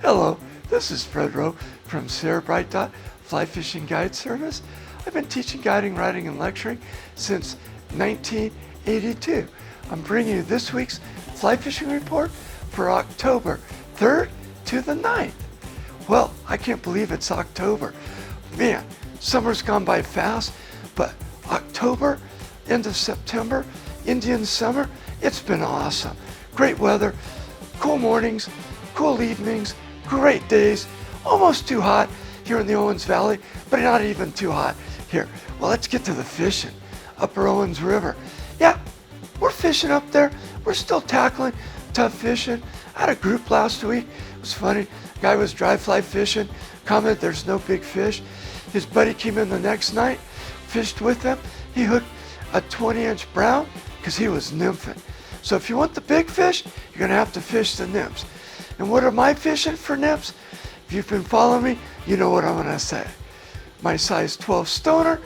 Hello, this is Fred Rowe from Sierra Bright Dot Fly Fishing Guide Service. I've been teaching, guiding, writing, and lecturing since 1982. I'm bringing you this week's fly fishing report for October 3rd to the 9th. Well, I can't believe it's October. Man, summer's gone by fast, but October, end of September, Indian summer, it's been awesome. Great weather, cool mornings, cool evenings, great days, almost too hot here in the Owens Valley, but not even too hot here. Well, let's get to the fishing. Upper Owens River. Yeah, we're fishing up there. We're still tackling tough fishing. I had a group last week. It was funny. Guy was dry fly fishing, commented there's no big fish. His buddy came in the next night, fished with him. He hooked a 20-inch brown because he was nymphing. So if you want the big fish, you're going to have to fish the nymphs. And what am I fishing for nymphs? If you've been following me, you know what I'm going to say. My size 12 stoner,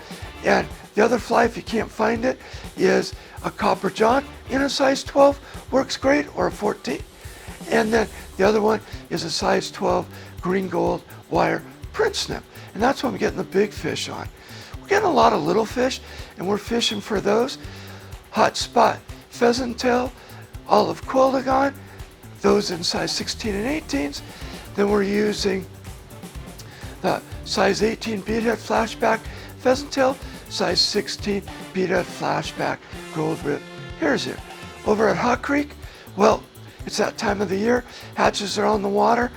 and the other fly, if you can't find it, is a copper john in a size 12, works great, or a 14. And then the other one is a size 12 green gold wire prince nymph. And that's what I'm getting the big fish on. We're getting a lot of little fish, and we're fishing for those. Hot spot pheasant tail, olive quilligon, those in size 16 and 18s. Then we're using the size 18 beadhead flashback pheasant tail, size 16 beadhead flashback gold rib hares here. Over at Hot Creek, well, it's that time of the year. Hatches are on the water,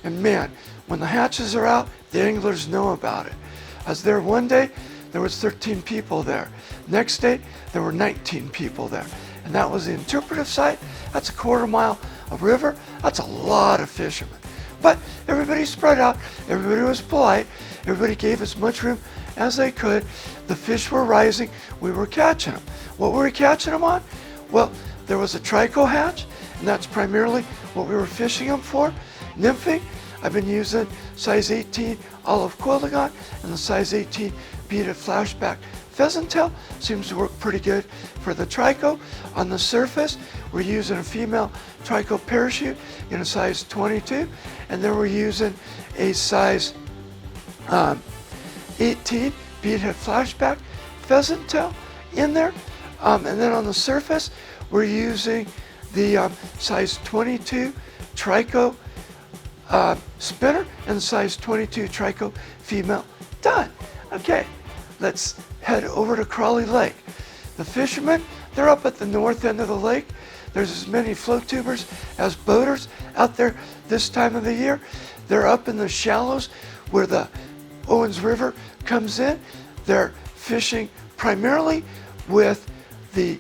and man, when the hatches are out, the anglers know about it. I was there one day, there was 13 people there. Next day, there were 19 people there. And that was the interpretive site. That's a quarter mile of river. That's a lot of fishermen. But everybody spread out. Everybody was polite. Everybody gave as much room as they could. The fish were rising. We were catching them. What were we catching them on? Well, there was a trico hatch, and that's primarily what we were fishing them for. Nymphing, I've been using size 18 olive quilligon and the size 18 beaded flashback pheasant tail. Seems to work pretty good for the trico. On the surface, we're using a female trico parachute in a size 22, and then we're using a size 18 beadhead flashback pheasant tail in there. And then on the surface, we're using the size 22 trico spinner and the size 22 trico female. Done. Okay, let's head over to Crawley Lake. The fishermen, they're up at the north end of the lake. There's as many float tubers as boaters out there this time of the year. They're up in the shallows where the Owens River comes in. They're fishing primarily with the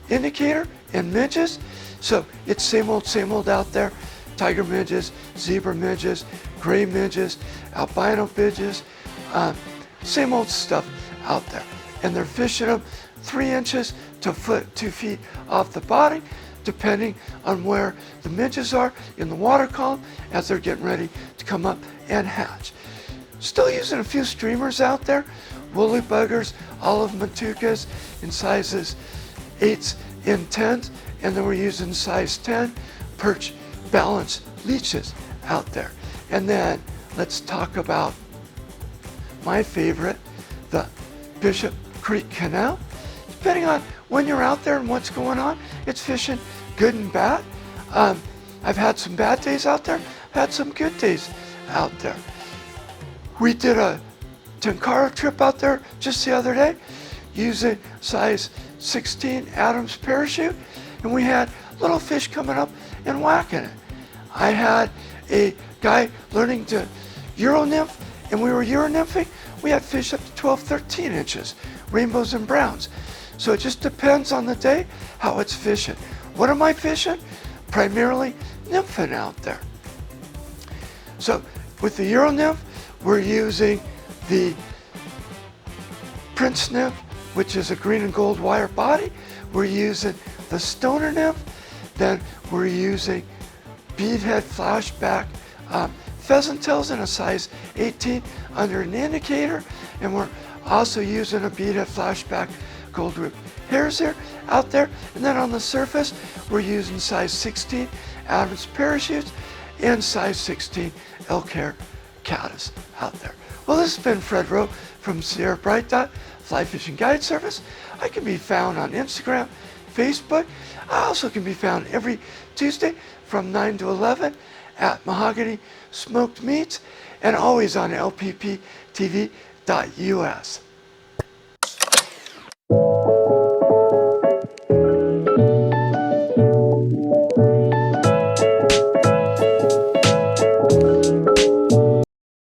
indicator and midges. So it's same old out there. Tiger midges, zebra midges, gray midges, albino midges, same old stuff out there. And they're fishing them 3 inches to 2 feet off the bottom, depending on where the midges are in the water column as they're getting ready to come up and hatch. Still using a few streamers out there, woolly buggers, olive matukas in sizes 8s and 10s, and then we're using size 10 perch balance leeches out there. And then let's talk about my favorite, the Bishop Creek Canal. Depending on when you're out there and what's going on, it's fishing good and bad. I've had some bad days out there, had some good days out there. We did a Tenkara trip out there just the other day using size 16 Adams parachute, and we had little fish coming up and whacking it. I had a guy learning to Euro nymph, and we were Euro nymphing. We had fish up to 12, 13 inches, rainbows and browns. So it just depends on the day how it's fishing. What am I fishing? Primarily nymphing out there. So with the Euro nymph, we're using the Prince nymph, which is a green and gold wire body. We're using the stoner nymph. Then we're using beadhead flashback pheasant tails in a size 18 under an indicator, and we're also using a beadhead flashback gold rib hares here out there. And then on the surface, we're using size 16 Adams parachutes and size 16 elk hair caddis out there. Well, this has been Fred Rowe from Sierra Bright Dot Fly Fishing Guide Service. I can be found on Instagram, Facebook. I also can be found every Tuesday from 9 to 11 at Mahogany Smoked Meats and always on lpptv.us.